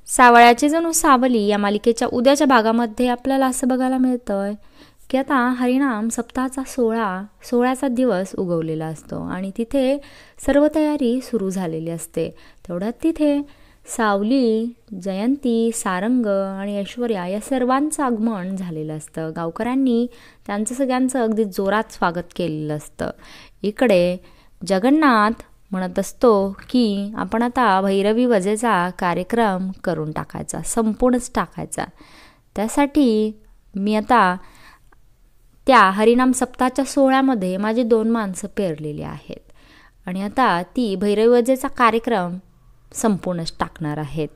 सावळ्याची जणू सावली या मालिकेच्या उद्याच्या भागामध्ये आपल्याला असं बघायला मिळतंय की आता हरिनाम सप्ताहाचा सोहळ्याचा दिवस उगवलेला असतो आणि तिथे सर्व तयारी सुरू झालेली असते. तेवढ्यात तिथे सावली, जयंती, सारंग आणि ऐश्वर्या या सर्वांचं आगमन झालेलं असतं. गावकऱ्यांनी त्यांचं सगळ्यांचं अगदी जोरात स्वागत केलेलं असतं. इकडे जगन्नाथ म्हणत असतो की आपण आता भैरवी वजेचा कार्यक्रम करून टाकायचा, संपूर्णच टाकायचा. त्यासाठी मी आता त्या हरिनाम सप्ताहाच्या सोहळ्यामध्ये माझी 2 माणसं पेरलेली आहेत आणि आता ती भैरवी वजेचा कार्यक्रम संपूर्णच टाकणार आहेत.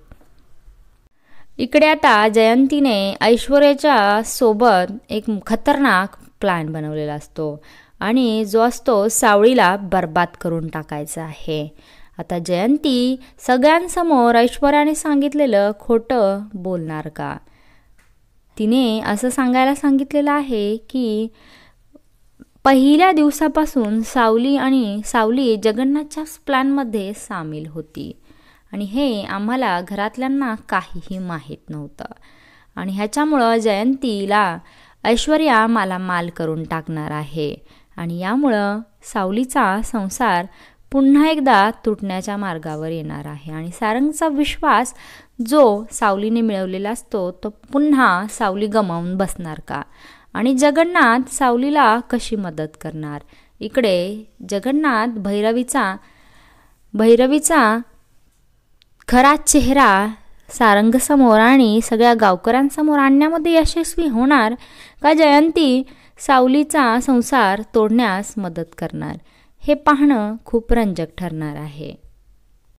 इकडे आता जयंतीने ऐश्वर्याच्या सोबत एक खतरनाक प्लॅन बनवलेला असतो आणि जो असतो सावळीला बर्बाद करून टाकायचा आहे. आता जयंती सगळ्यांसमोर ऐश्वर्याने सांगितलेलं खोटं बोलणार का? तिने असं सांगायला सांगितलेलं आहे की पहिल्या दिवसापासून सावली जगन्नाथच्याच प्लॅनमध्ये सामील होती आणि हे आम्हाला घरातल्यांना काहीही माहीत नव्हतं आणि ह्याच्यामुळं जयंतीला ऐश्वर्या मालामाल करून टाकणार आहे आणि यामुळं सावलीचा संसार पुन्हा एकदा तुटण्याच्या मार्गावर येणार आहे आणि सारंगचा विश्वास जो सावलीने मिळवलेला असतो तो पुन्हा सावली गमावून बसणार का? आणि जगन्नाथ सावलीला कशी मदत करणार? इकडे जगन्नाथ भैरवीचा खरा चेहरा सारंगसमोर आणि सगळ्या गावकऱ्यांसमोर आणण्यामध्ये यशस्वी होणार का जयंती सावलीचा संसार तोडण्यास मदत करणार? हे पाहणं खूप रंजक ठरणार आहे.